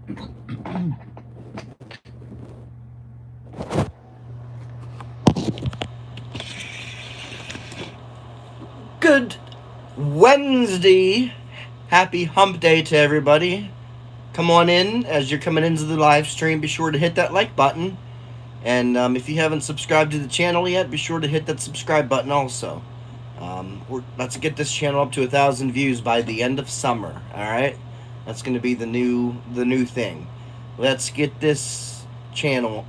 Good Wednesday. Happy hump day to everybody. Come on in. As you're coming into the live stream, be sure to hit that like button. And if you haven't subscribed to the channel yet, be sure to hit that subscribe button also. Let's get this channel up to 1,000 views by the end of summer. All right, that's going to be the new thing. Let's get this channel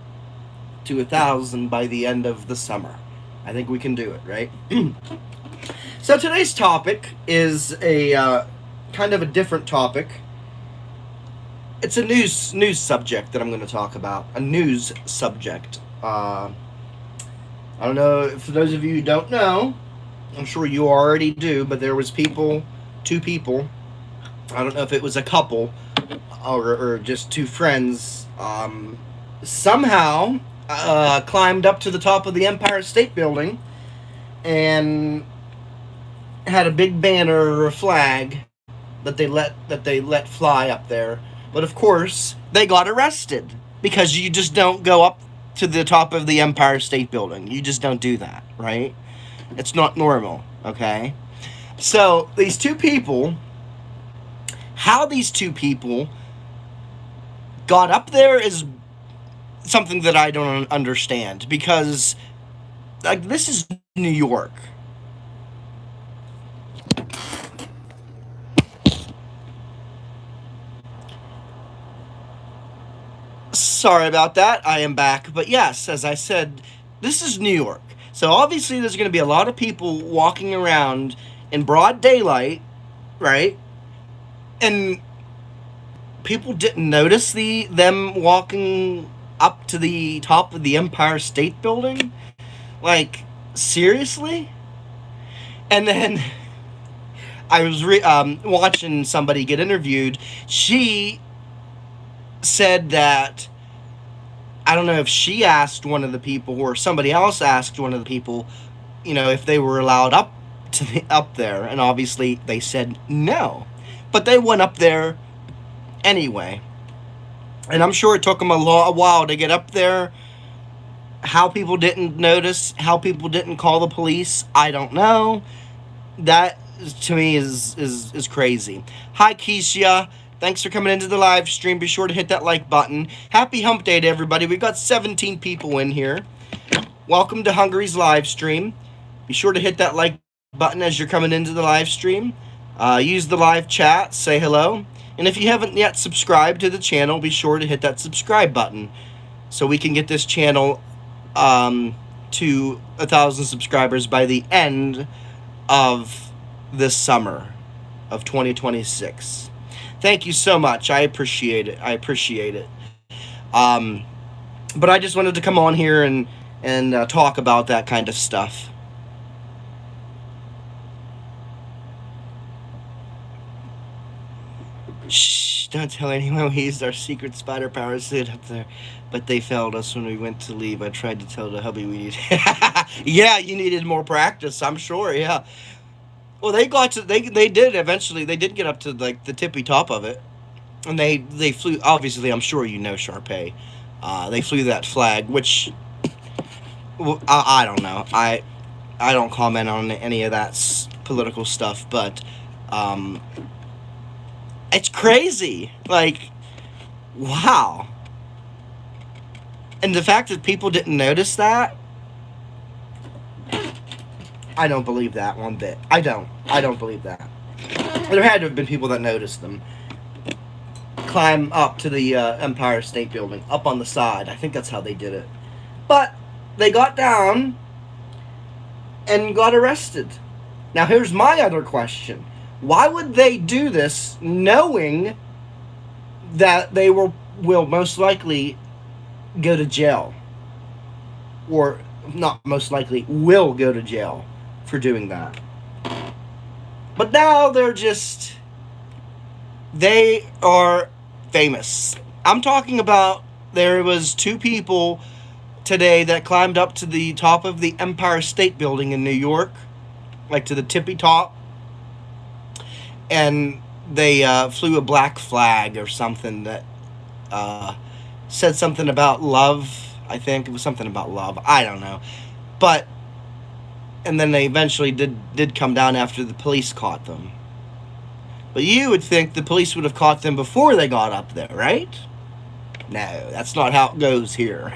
to 1,000 by the end of the summer. I think we can do it, right? So today's topic is a kind of a different topic. It's a news subject that I'm going to talk about. A news subject. I don't know, for those of you who don't know, I'm sure you already do, but there was two people, I don't know if it was a couple or just two friends, somehow climbed up to the top of the Empire State Building and had a big banner or a flag that they let fly up there. But of course, they got arrested because you just don't go up to the top of the Empire State Building. You just don't do that, right? It's not normal, okay? So, these two people, how these two people got up there is something that I don't understand, because like, this is New York. Sorry about that. I am back. But yes, as I said, this is New York. So obviously there's going to be a lot of people walking around in broad daylight, right? And people didn't notice them walking up to the top of the Empire State Building. Like, seriously? And then I was watching somebody get interviewed. She said that, I don't know if she asked one of the people or somebody else asked one of the people, if they were allowed up there, and obviously they said no, but they went up there anyway. And I'm sure it took them a while to get up there. How people didn't notice, how people didn't call the police, I don't know. That to me is crazy. Hi, Keisha. Thanks for coming into the live stream. Be sure to hit that like button. Happy hump day to everybody. We've got 17 people in here. Welcome to Hungary's live stream. Be sure to hit that like button as you're coming into the live stream. Use the live chat. Say hello. And if you haven't yet subscribed to the channel, be sure to hit that subscribe button so we can get this channel to 1,000 subscribers by the end of this summer of 2026. Thank you so much. I appreciate it. But I just wanted to come on here and talk about that kind of stuff. Shh, don't tell anyone we used our secret spider power suit up there. But they failed us when we went to leave. I tried to tell the hubby we needed. Yeah, you needed more practice, I'm sure, yeah. Well, they did eventually. They did get up to like the tippy top of it, and they flew. Obviously, I'm sure you know Sharpay. They flew that flag, which I don't know. I don't comment on any of that political stuff, but it's crazy. Like, wow. And the fact that people didn't notice that, I don't believe that one bit. I don't believe that. There had to have been people that noticed them climb up to the Empire State Building, up on the side. I think that's how they did it. But they got down and got arrested. Now here's my other question. Why would they do this knowing that they will most likely go to jail? Or not most likely, will go to jail for doing that. But now they are famous. I'm talking about, there was two people today that climbed up to the top of the Empire State Building in New York, like to the tippy top, and they flew a black flag or something that said something about love. I think it was something about love. I don't know, but and then they eventually did come down after the police caught them. But you would think the police would have caught them before they got up there, right? No, that's not how it goes here.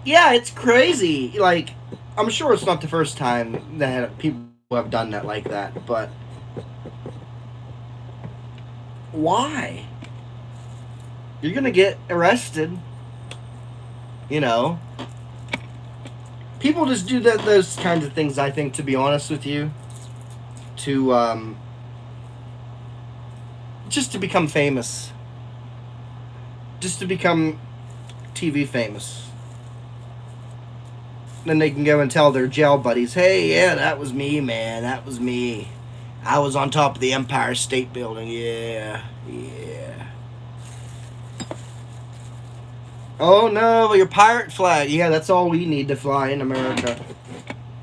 Yeah, it's crazy. Like, I'm sure it's not the first time that people have done that like that, but why? You're gonna get arrested. You know, people just do those kinds of things. I think, to be honest with you, to just to become famous, just to become TV famous. Then they can go and tell their jail buddies, "Hey, yeah, that was me, man. That was me. I was on top of the Empire State Building. Yeah, yeah." Oh no, your pirate flag. Yeah, that's all we need to fly in America.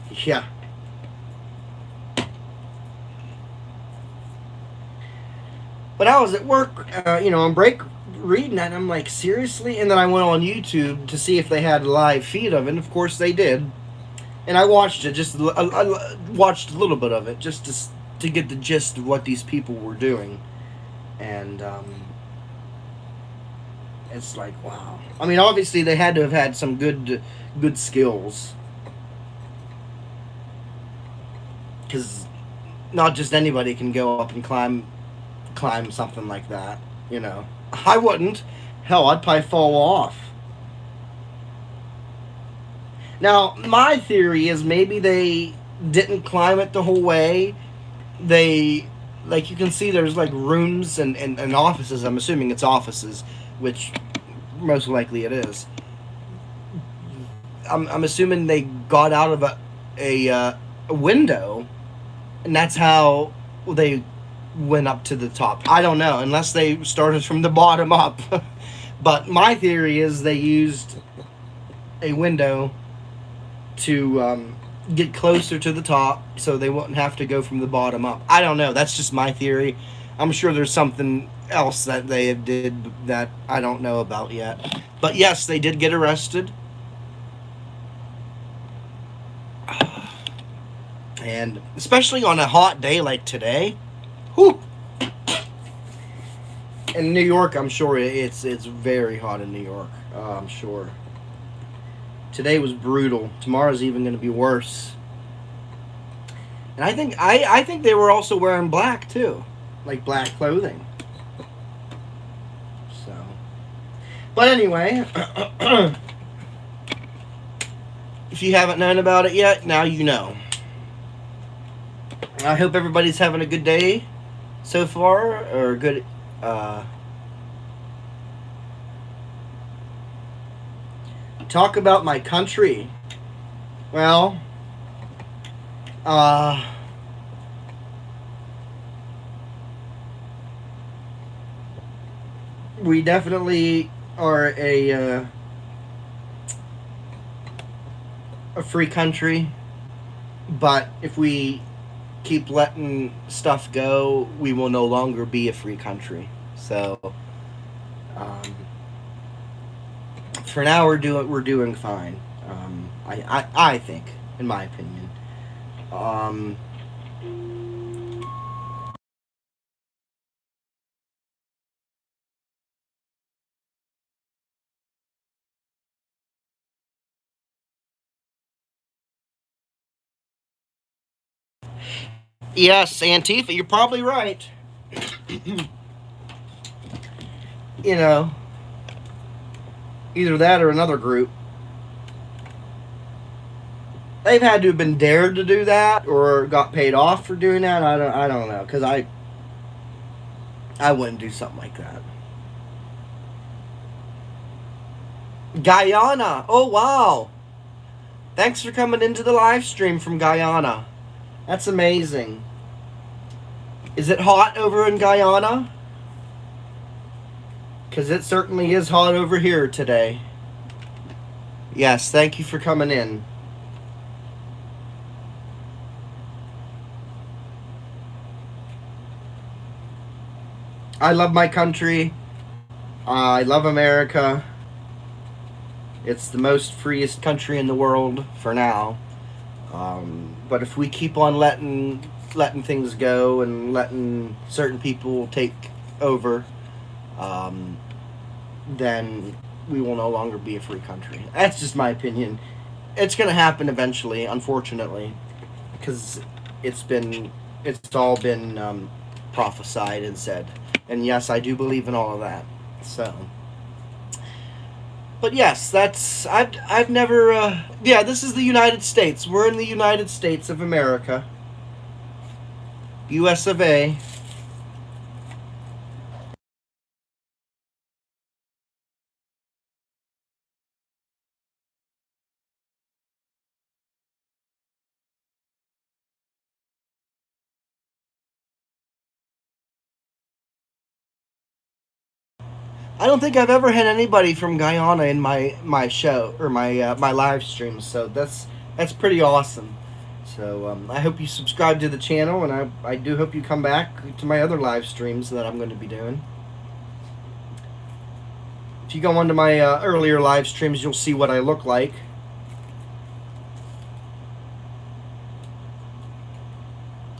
Yeah. But I was at work, on break, reading that, and I'm like, seriously? And then I went on YouTube to see if they had a live feed of it, and of course they did. And I watched it, I watched a little bit of it, just to get the gist of what these people were doing. And it's like, wow. I mean, obviously they had to have had some good skills. Because not just anybody can go up and climb something like that, I wouldn't. Hell, I'd probably fall off. Now, my theory is maybe they didn't climb it the whole way. They, like, you can see there's, like, rooms and offices. I'm assuming it's offices, which most likely it is. I'm assuming they got out of a window, and that's how they went up to the top. I don't know, unless they started from the bottom up. But my theory is they used a window to get closer to the top so they wouldn't have to go from the bottom up. I don't know. That's just my theory. I'm sure there's something else that they did that I don't know about yet. But yes, they did get arrested. And especially on a hot day like today. Whew. In New York, I'm sure it's very hot in New York. I'm sure. Today was brutal. Tomorrow's even going to be worse. And I think they were also wearing black too, like black clothing. So, but anyway, if you haven't known about it yet, now you know. I hope everybody's having a good day so far, or good. Talk about my country. Well, we definitely are a free country, but if we keep letting stuff go, we will no longer be a free country. So, for now, we're doing fine. I think, in my opinion. Yes, Antifa, you're probably right. You know, either that or another group. They've had to have been dared to do that or got paid off for doing that. I don't know, because I wouldn't do something like that. Guyana. Oh, wow. Thanks for coming into the live stream from Guyana. That's amazing. Is it hot over in Guyana? Because it certainly is hot over here today. Yes, thank you for coming in. I love my country. I love America. It's the most freest country in the world for now. But if we keep on letting things go and letting certain people take over, um, then we will no longer be a free country. That's just my opinion. It's going to happen eventually, unfortunately, because it's been it's all been prophesied and said. And yes, I do believe in all of that. So, but yes, that's I've never yeah, this is the United States. We're in the United States of America. US of A. I don't think I've ever had anybody from Guyana in my show or my live streams, so that's pretty awesome. So I hope you subscribe to the channel, and I do hope you come back to my other live streams that I'm going to be doing. If you go onto my earlier live streams, you'll see what I look like.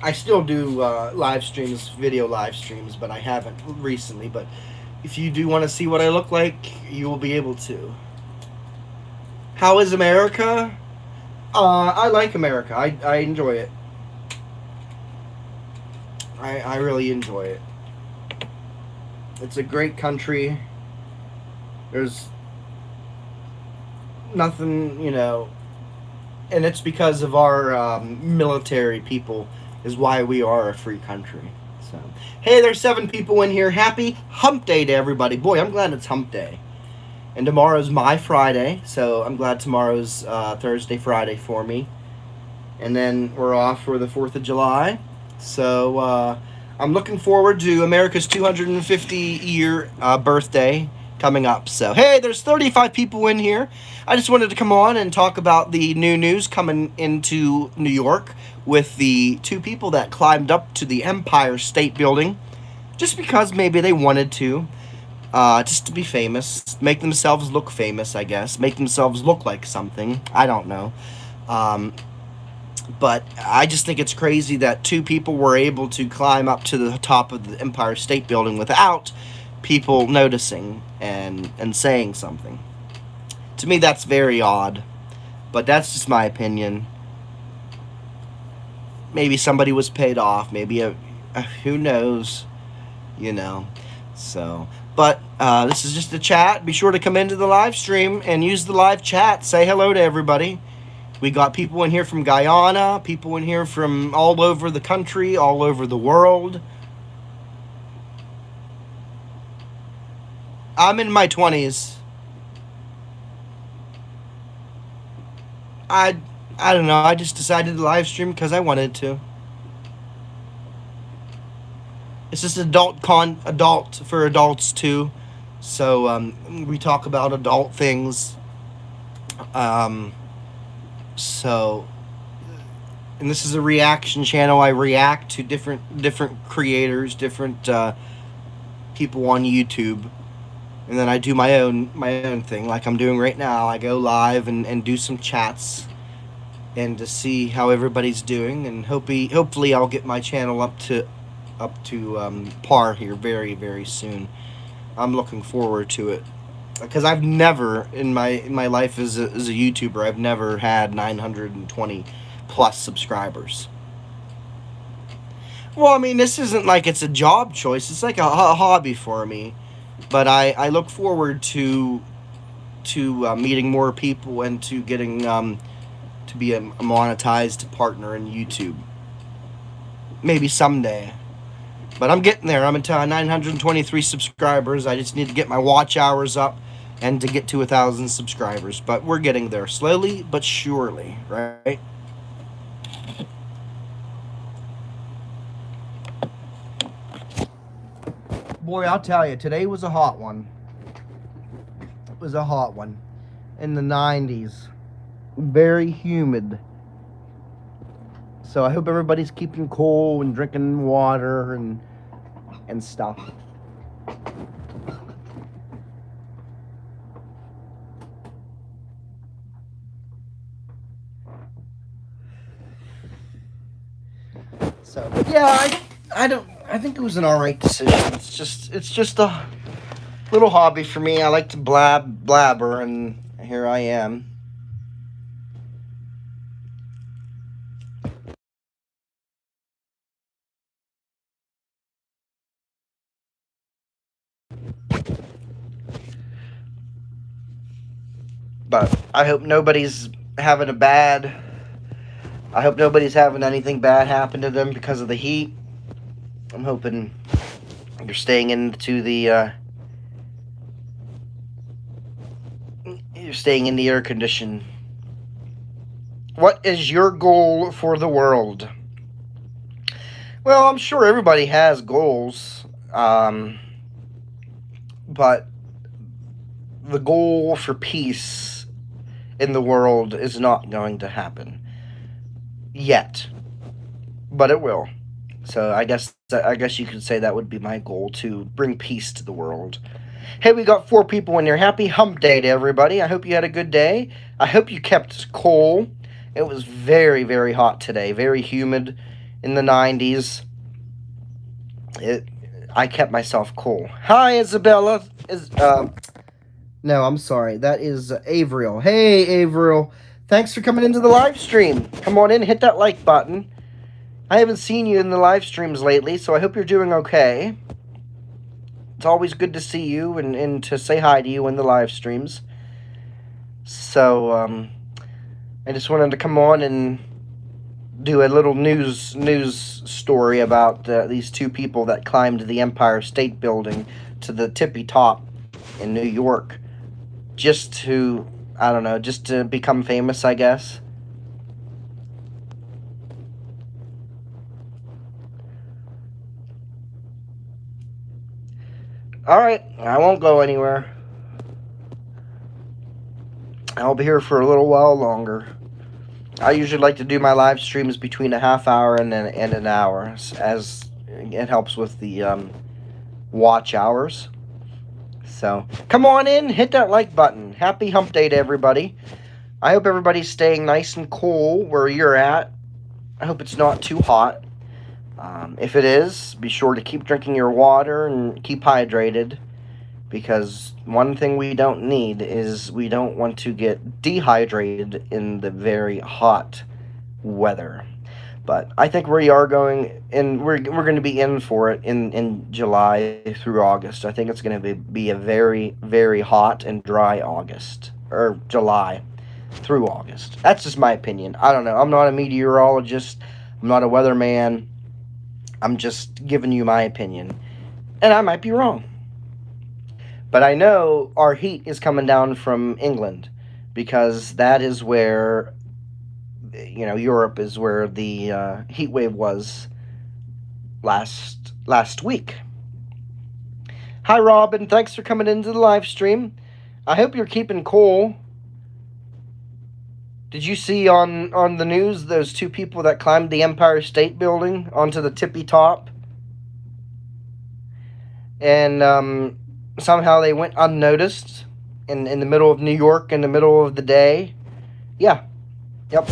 I still do live streams, video live streams, but I haven't recently. But if you do want to see what I look like, you will be able to. How is America? I like America. I enjoy it. I really enjoy it. It's a great country. There's nothing, and it's because of our military people is why we are a free country. So, hey, there's 7 people in here. Happy Hump Day to everybody. Boy, I'm glad it's Hump Day. And tomorrow's my Friday, so I'm glad tomorrow's Thursday, Friday for me. And then we're off for the 4th of July. So I'm looking forward to America's 250-year birthday coming up. So, hey, there's 35 people in here. I just wanted to come on and talk about the new news coming into New York with the 2 people that climbed up to the Empire State Building just because maybe they wanted to. Just to be famous, make themselves look famous, I guess. Make themselves look like something. I don't know. But I just think it's crazy that 2 people were able to climb up to the top of the Empire State Building without people noticing and saying something. To me, that's very odd. But that's just my opinion. Maybe somebody was paid off. Maybe who knows? So... But this is just a chat. Be sure to come into the live stream and use the live chat. Say hello to everybody. We got people in here from Guyana, people in here from all over the country, all over the world. I'm in my 20s. I don't know. I just decided to live stream because I wanted to. It's just adult for adults too. So we talk about adult things. So, and this is a reaction channel. I react to different creators, different people on YouTube, and then I do my own thing, like I'm doing right now. I go live and do some chats, and to see how everybody's doing, and hopefully I'll get my channel up to par here very, very soon. I'm looking forward to it because I've never in my life as a YouTuber, I've never had 920 plus subscribers. Well, I mean, this isn't like it's a job choice. It's like a hobby for me. But I look forward to meeting more people and to getting to be a monetized partner in YouTube. Maybe someday. But I'm getting there. I'm at 923 subscribers. I just need to get my watch hours up and to get to 1,000 subscribers. But we're getting there slowly but surely, right? Boy, I'll tell you, today was a hot one. It was a hot one. In the 90s. Very humid. So I hope everybody's keeping cool and drinking water and stuff. So, but yeah, I don't. I think it was an all right decision. It's just a little hobby for me. I like to blabber, and here I am. But I hope nobody's having a bad. I hope nobody's having anything bad happen to them because of the heat. I'm hoping you're staying into the you're staying in the air condition. What is your goal for the world? Well, I'm sure everybody has goals, but the goal for peace in the world is not going to happen yet, but it will. So I guess you could say that would be my goal, to bring peace to the world. Hey, we got 4 people in here. Happy hump day to everybody. I hope you had a good day. I hope you kept cool. It was very, very hot today. Very humid, in the 90s. It. I kept myself cool. Hi, Isabella. No, I'm sorry. That is Avriel. Hey, Avriel. Thanks for coming into the live stream. Come on in, hit that like button. I haven't seen you in the live streams lately, so I hope you're doing okay. It's always good to see you and to say hi to you in the live streams. So, I just wanted to come on and do a little news story about these 2 people that climbed the Empire State Building to the tippy top in New York, just to, I don't know, just to become famous, I guess. Alright, I won't go anywhere. I'll be here for a little while longer. I usually like to do my live streams between a half hour and an hour, as it helps with the watch hours. So, come on in, hit that like button. Happy hump day to everybody. I hope everybody's staying nice and cool where you're at. I hope it's not too hot. If it is, be sure to keep drinking your water and keep hydrated, because one thing we don't need is we don't want to get dehydrated in the very hot weather. But I think we are going, and we're going to be in for it in July through August. I think it's going to be a very, very hot and dry August, or July through August. That's just my opinion. I don't know. I'm not a meteorologist. I'm not a weatherman. I'm just giving you my opinion. And I might be wrong. But I know our heat is coming down from England, because that is where, Europe is where the heat wave was last week. Hi, Robin. Thanks for coming into the live stream. I hope you're keeping cool. Did you see on the news those 2 people that climbed the Empire State Building onto the tippy top? And somehow they went unnoticed in the middle of New York in the middle of the day. Yeah. Yep.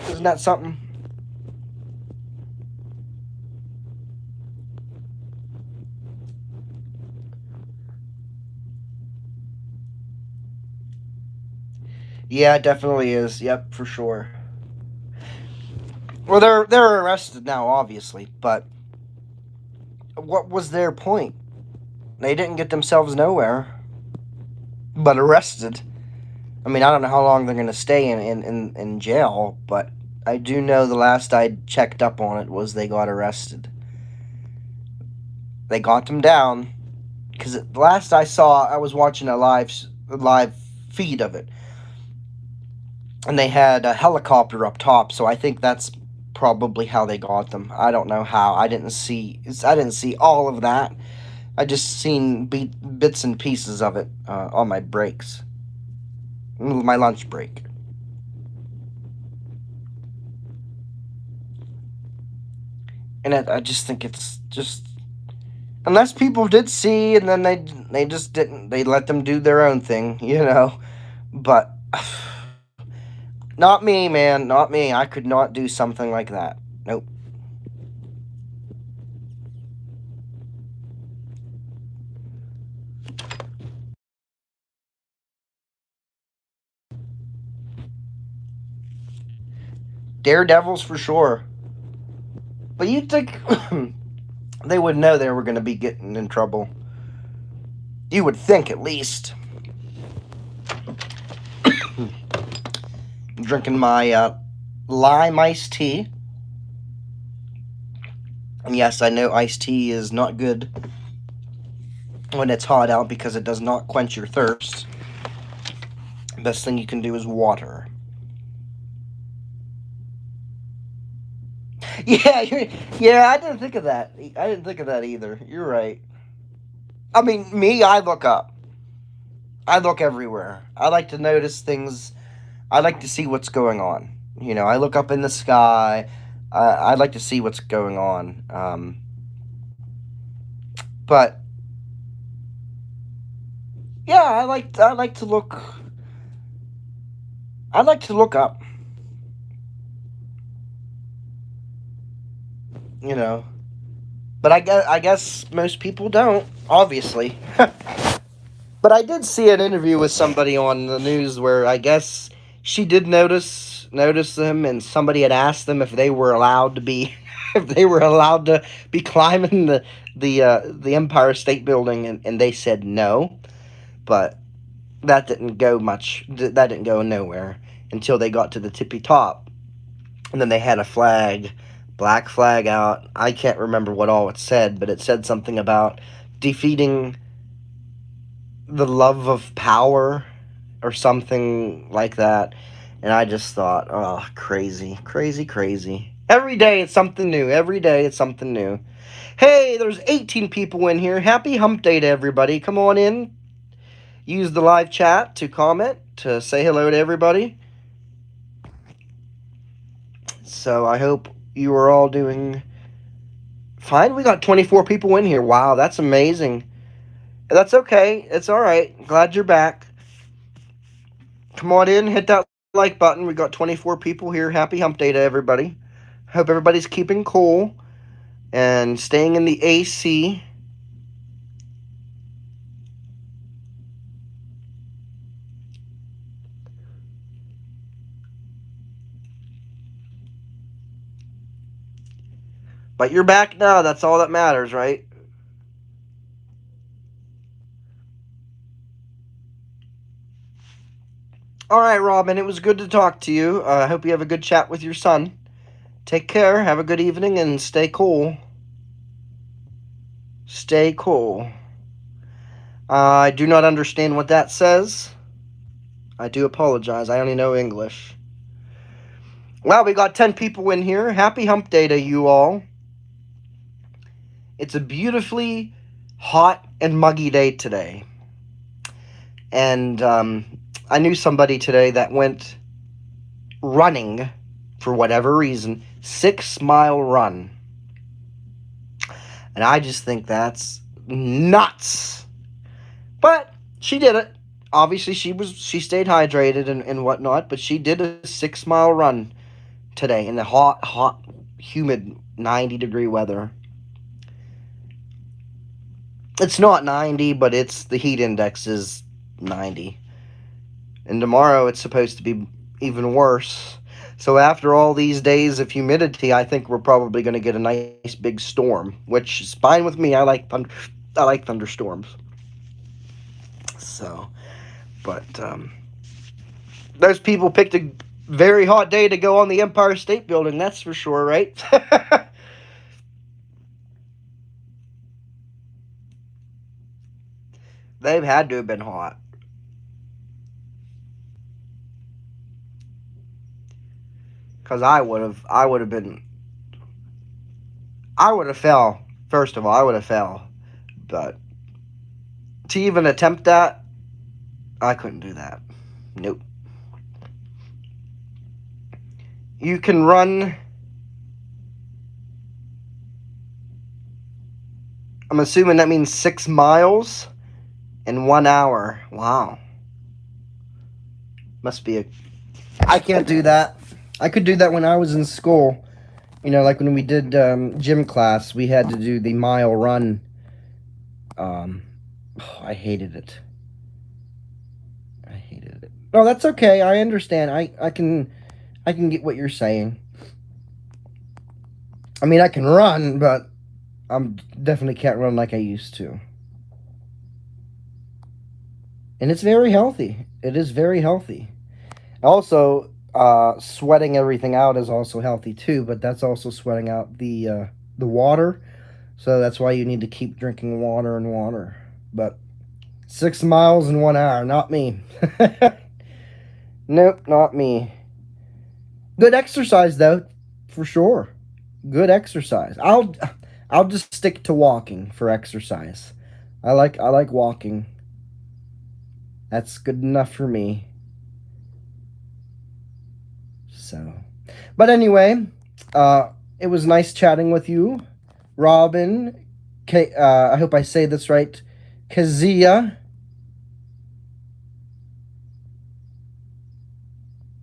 Isn't that something? Yeah, it definitely is. Yep, for sure. Well, they're arrested now, obviously, but what was their point? They didn't get themselves nowhere but arrested. I mean, I don't know how long they're going to stay in jail, but I do know the last I checked up on it was they got arrested. They got them down, because the last I saw, I was watching a live feed of it, and they had a helicopter up top, so I think that's probably how they got them. I don't know how. I didn't see all of that. I just seen bits and pieces of it on my breaks, my lunch break. And I just think it's just, unless people did see, and then they just didn't. They let them do their own thing. But not me, man. Not me. I could not do something like that. Nope. Daredevils for sure. But you'd think they would know they were going to be getting in trouble. You would think, at least. I'm drinking my lime iced tea. And yes, I know iced tea is not good when it's hot out because it does not quench your thirst. Best thing you can do is water. Yeah, yeah, I didn't think of that. I didn't think of that either. You're right. I mean, me, I look up. I look everywhere. I like to notice things. I like to see what's going on. You know, I look up in the sky. I like to see what's going on. But yeah, I like to look. I like to look up. You know, but I guess most people don't. Obviously. But I did see an interview with somebody on the news where I guess she did notice them, and somebody had asked them if they were allowed to be if they were allowed to be climbing the Empire State Building, and they said no. But that didn't go much. That didn't go nowhere until they got to the tippy top, and then they had a flag, black flag out. I can't remember what all it said, but it said something about defeating the love of power or something like that. And I just thought, oh, crazy, crazy, crazy. Every day it's something new. Every day it's something new. Hey, there's 18 people in here. Happy hump day to everybody. Come on in. Use the live chat to comment, to say hello to everybody. So I hope you are all doing fine. We got 24 people in here. Wow, that's amazing. That's okay. It's all right. Glad you're back. Come on in, hit that like button. We got 24 people here. Happy hump day to everybody. Hope everybody's keeping cool and staying in the AC. But you're back now. That's all that matters, right? All right, Robin. It was good to talk to you. I hope you have a good chat with your son. Take care. Have a good evening and stay cool. Stay cool. I do not understand what that says. I do apologize. I only know English. Well, we got 10 people in here. Happy hump day to you all. It's a beautifully hot and muggy day today. And I knew somebody today that went running for whatever reason, 6 mile run. And I just think that's nuts. But she did it. Obviously she stayed hydrated and whatnot, but she did a 6 mile run today in the hot, humid 90-degree weather. It's not 90, but it's the heat index is 90. And tomorrow it's supposed to be even worse. So after all these days of humidity, I think we're probably going to get a nice big storm, which is fine with me. I like thunderstorms. So, but those people picked a very hot day to go on the Empire State Building, that's for sure, right? They've had to have been hot. Because I would have been, I would have fell. First of all, I would have fell. But to even attempt that, I couldn't do that. Nope. You can run, I'm assuming that means 6 miles in 1 hour. Wow. Must be a, I can't do that. I could do that when I was in school. You know, like when we did gym class, we had to do the mile run. I hated it. I hated it. No, that's okay. I understand. I can get what you're saying. I mean, I can run, but I'm definitely can't run like I used to. And it's very healthy. It is very healthy. Also, sweating everything out is also healthy too, but that's also sweating out the water. So that's why you need to keep drinking water and water. But 6 miles in 1 hour, not me. Nope, not me. Good exercise though, for sure. Good exercise. I'll just stick to walking for exercise. I like walking. That's good enough for me. So, but anyway, it was nice chatting with you, Robin. I hope I say this right. Kazia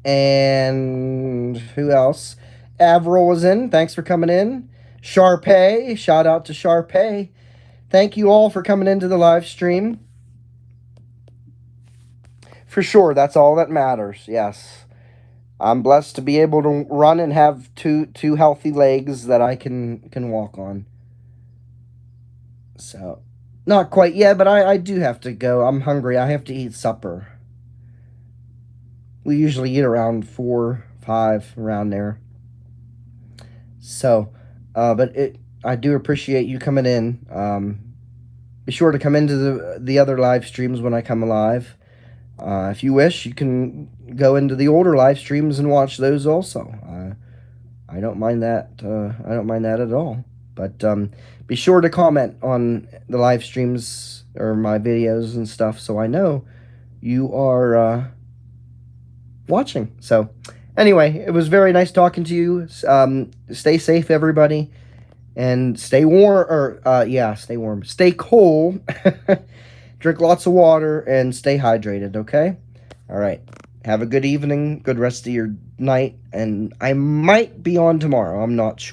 and who else? Avril was in. Thanks for coming in. Sharpay, shout out to Sharpay. Thank you all for coming into the live stream. For sure, that's all that matters. Yes. I'm blessed to be able to run and have two healthy legs that I can walk on. So, not quite yet, but I do have to go. I'm hungry. I have to eat supper. We usually eat around 4, 5, around there. So, but I do appreciate you coming in. Be sure to come into the other live streams when I come live. If you wish, you can go into the older live streams and watch those also. I don't mind that. I don't mind that at all. But be sure to comment on the live streams or my videos and stuff, so I know you are watching. So, anyway, it was very nice talking to you. Stay safe, everybody, and stay warm. Or yeah, stay warm. Stay cool. Drink lots of water and stay hydrated. Okay. All right. Have a good evening. Good rest of your night. And I might be on tomorrow. I'm not sure.